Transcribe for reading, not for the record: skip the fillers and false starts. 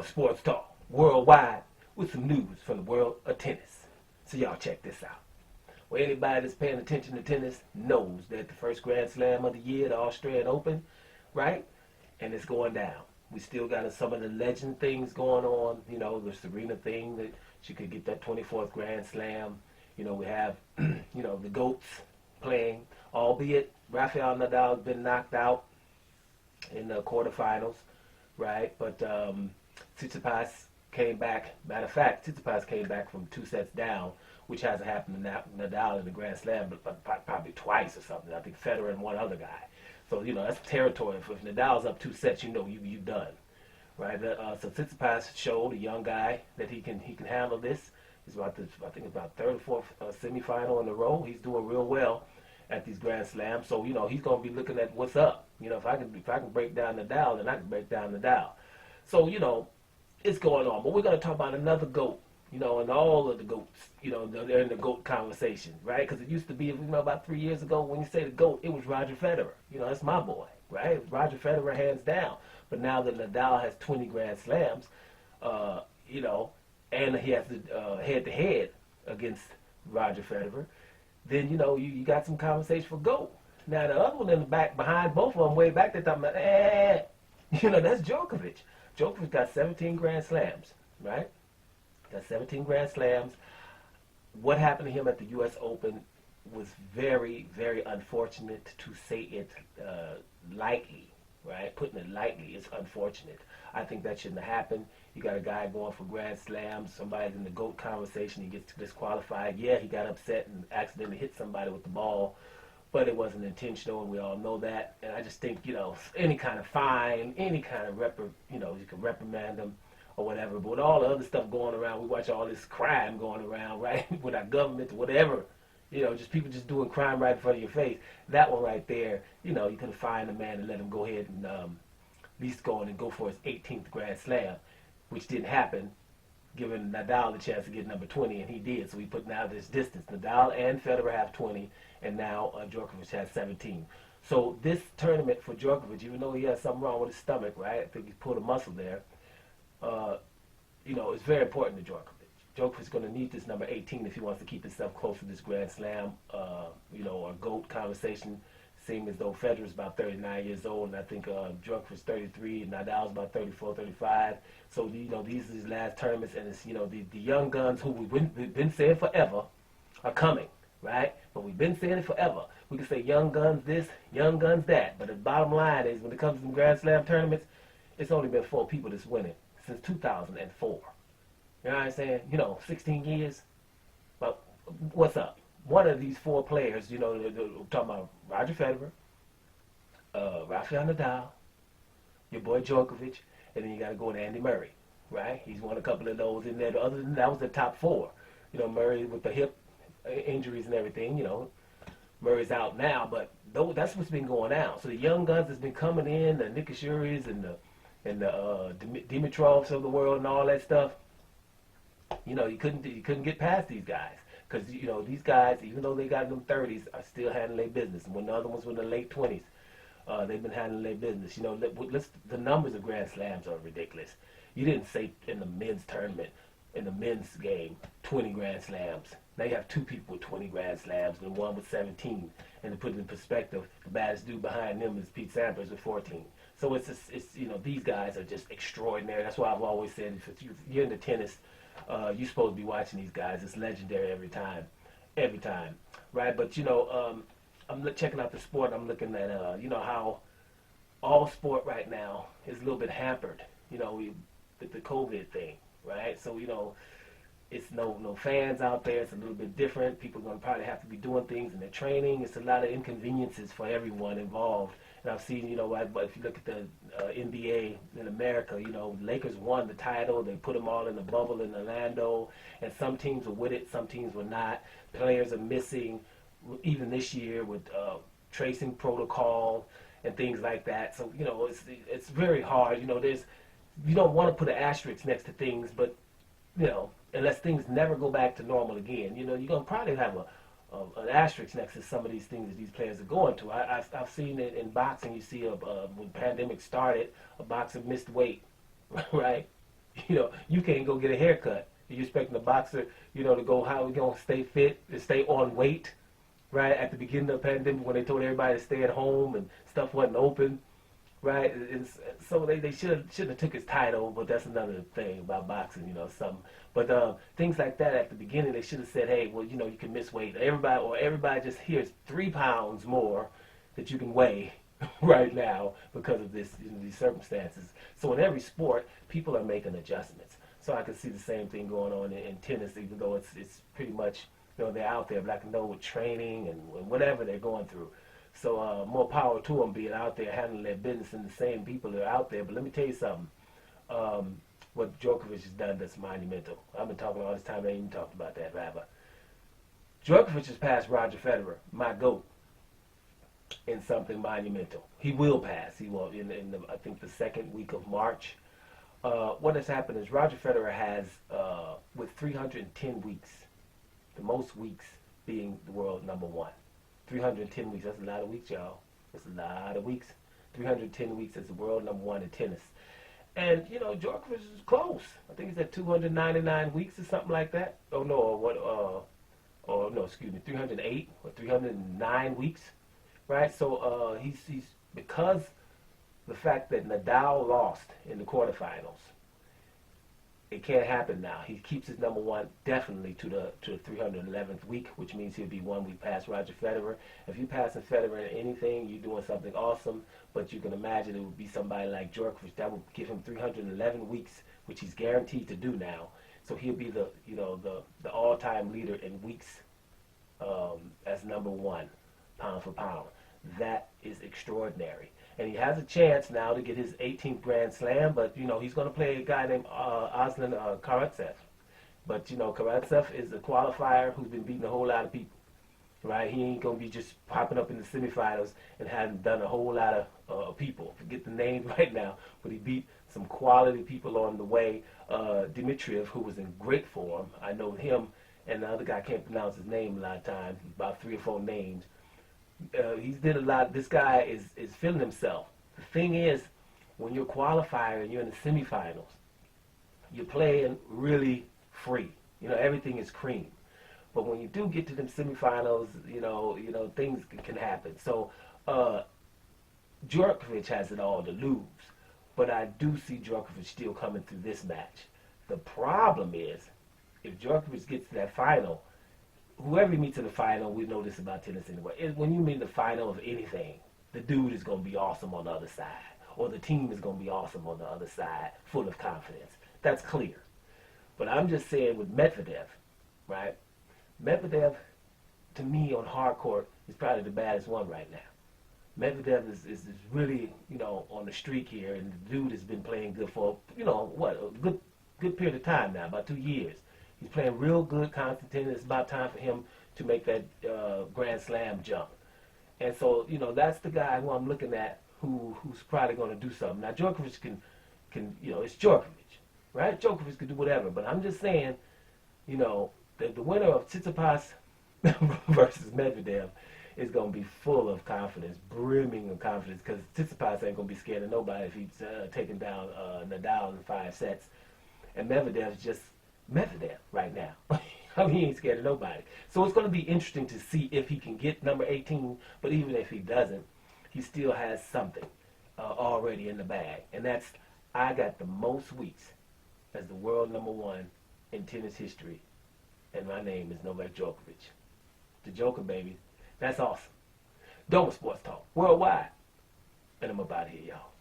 Summer Sports Talk worldwide with some news from the world of tennis. So y'all check this out. Well, anybody that's paying attention to tennis knows that the first Grand Slam of the year, the Australian Open, right? And it's going down. We still got some of the legend things going on. You know, the Serena thing that she could get that 24th Grand Slam. You know, we have, you know, the GOATs playing, albeit Rafael Nadal has been knocked out in the quarterfinals, right? But Tsitsipas came back. Matter of fact, Tsitsipas came back from 2 sets down, which hasn't happened to Nadal in the Grand Slam, but probably twice or something. I think Federer and one other guy. So, you know, that's territory. If Nadal's up 2 sets, you know you've done, right? So Tsitsipas showed, a young guy, that he can handle this. He's about I think about third or fourth semifinal in a row. He's doing real well at these Grand Slams. So, you know, he's going to be looking at what's up. You know, if I can break down Nadal, then I can break down Nadal. So, you know, it's going on. But we're going to talk about another GOAT, you know, and all of the GOATs, you know, they're in the GOAT conversation, right? Because it used to be, you know, about 3 years ago, when you say the GOAT, it was Roger Federer. You know, that's my boy, right? It was Roger Federer hands down. But now that Nadal has 20 Grand Slams, you know, and he has to head-to-head against Roger Federer, then, you know, you got some conversation for GOAT. Now, the other one in the back, behind both of them, way back, they're talking about, you know, that's Djokovic. Djokovic got 17 Grand Slams, right? Got 17 Grand Slams. What happened to him at the U.S. Open was very, very unfortunate, to say it lightly, right? Putting it lightly, it's unfortunate. I think that shouldn't have happened. You got a guy going for Grand Slams. Somebody's in the GOAT conversation. He gets disqualified. Yeah, he got upset and accidentally hit somebody with the ball, but it wasn't intentional, and we all know that. And I just think, you know, any kind of fine, any kind of you know, you can reprimand them or whatever. But with all the other stuff going around, we watch all this crime going around, right, with our government, whatever. You know, just people just doing crime right in front of your face. That one right there, you know, you could have fined the man and let him go ahead and at least go on and go for his 18th Grand Slam, which didn't happen, giving Nadal the chance to get number 20, and he did. So we put now this distance. Nadal and Federer have 20, and now Djokovic has 17. So this tournament for Djokovic, even though he has something wrong with his stomach, right? I think he pulled a muscle there. You know, it's very important to Djokovic. Djokovic's going to need this number 18 if he wants to keep himself close to this Grand Slam, you know, or GOAT conversation. Seeing as though Federer's about 39 years old, and I think Djokovic's 33, and Nadal's about 34, 35. So, you know, these are his last tournaments, and it's, you know, the young guns who we've been saying forever are coming, right? But we've been saying it forever. We can say young guns this, young guns that, but the bottom line is, when it comes to some Grand Slam tournaments, it's only been 4 people that's winning since 2004. You know what I'm saying? You know, 16 years. But what's up? One of these 4 players, you know, we're talking about Roger Federer, Rafael Nadal, your boy Djokovic, and then you got to go to Andy Murray, right? He's won a couple of those in there. Other than that was the top 4. You know, Murray with the hip injuries and everything, you know, Murray's out now, but that's what's been going on. So the young guns that's been coming in, the Nikishuris and the Dimitrovs of the world and all that stuff, you know, you couldn't get past these guys. Because, you know, these guys, even though they got in them 30s, are still handling their business. And when the other ones were in the late 20s, they've been handling their business. You know, the numbers of Grand Slams are ridiculous. You didn't say in the men's tournament, in the men's game, 20 Grand Slams. Now you have 2 people with 20 Grand Slams and one with 17. And to put it in perspective, the baddest dude behind them is Pete Sampras with 14. So it's you know, these guys are just extraordinary. That's why I've always said, if you're into tennis, you're supposed to be watching these guys. It's legendary every time, right? But, you know, I'm checking out the sport. I'm looking at, you know, how all sport right now is a little bit hampered, you know, with the COVID thing, right? So, you know, it's no fans out there. It's a little bit different. People are going to probably have to be doing things in their training. It's a lot of inconveniences for everyone involved. And I've seen, you know, if you look at the NBA in America, you know, Lakers won the title. They put them all in the bubble in Orlando. And some teams were with it, some teams were not. Players are missing, even this year, with tracing protocol and things like that. So, you know, it's very hard. You know, you don't want to put an asterisk next to things, but, you know, unless things never go back to normal again, you know, you're going to probably have an asterisk next to some of these things that these players are going to. I've seen it in boxing. You see, when the pandemic started, a boxer missed weight, right? You can't go get a haircut. You're expecting a boxer, to go how we gonna stay fit and stay on weight, right? At the beginning of the pandemic, when they told everybody to stay at home and stuff wasn't open, right? So they shouldn't have took his title, but that's another thing about boxing, some. But things like that at the beginning, they should have said, hey, well, you can miss weight. Everybody just here's 3 pounds more that you can weigh right now because of this, these circumstances. So in every sport, people are making adjustments. So I can see the same thing going on in tennis, even though it's pretty much, they're out there, but I can know with training and whatever they're going through. So more power to them being out there handling their business, and the same people that are out there. But let me tell you something. What Djokovic has done that's monumental. I've been talking all this time. I ain't even talked about that, rather. Djokovic has passed Roger Federer, my GOAT, in something monumental. He will pass. He will I think the second week of March. What has happened is Roger Federer has, with 310 weeks, the most weeks being the world number one. 310 weeks, that's a lot of weeks, y'all. That's a lot of weeks. 310 weeks as the world number one in tennis. And, Djokovic is close. I think he's at 299 weeks or something like that. Oh, no, no, excuse me, 308 or 309 weeks, right? So he's because the fact that Nadal lost in the quarterfinals, it can't happen now. He keeps his number one definitely to the 311th week, which means he'll be 1 week past Roger Federer. If you passing Federer in anything, you're doing something awesome. But you can imagine it would be somebody like Djokovic that would give him 311 weeks, which he's guaranteed to do now. So he'll be the all-time leader in weeks as number one, pound for pound. That is extraordinary. And he has a chance now to get his 18th Grand Slam, but, he's going to play a guy named Aslan Karatsev. But, Karatsev is a qualifier who's been beating a whole lot of people, right? He ain't going to be just popping up in the semifinals and hadn't done a whole lot of people. Forget the names right now, but he beat some quality people on the way. Dimitriev, who was in great form. I know him, and the other guy can't pronounce his name a lot of times, about 3 or 4 names. He's did a lot. This guy is feeling himself. The thing is, when you're a qualifier and you're in the semifinals, you're playing really free. Everything is cream. But when you do get to them semifinals, things can happen. So Djokovic has it all to lose, but I do see Djokovic still coming through this match. The problem is, if Djokovic gets to that final, whoever he meets in the final, we know this about tennis anyway. When you meet the final of anything, the dude is going to be awesome on the other side, or the team is going to be awesome on the other side, full of confidence. That's clear. But I'm just saying with Medvedev, right? Medvedev, to me, on hard court, is probably the baddest one right now. Medvedev is really, on the streak here, and the dude has been playing good for, a good period of time now, about 2 years. He's playing real good, constant tennis. It's about time for him to make that Grand Slam jump. And so, that's the guy who I'm looking at who's probably going to do something. Now, Djokovic can it's Djokovic, right? Djokovic can do whatever. But I'm just saying, the winner of Tsitsipas versus Medvedev is going to be full of confidence, brimming of confidence, because Tsitsipas ain't going to be scared of nobody if he's taking down Nadal in 5 sets. And Medvedev's just Medvedev right now. He ain't scared of nobody. So it's going to be interesting to see if he can get number 18, but even if he doesn't, he still has something already in the bag. And that's, I got the most weeks as the world number one in tennis history, and my name is Novak Djokovic. The Joker, baby. That's awesome. Doma Sports Talk, worldwide. And I'm about here, y'all.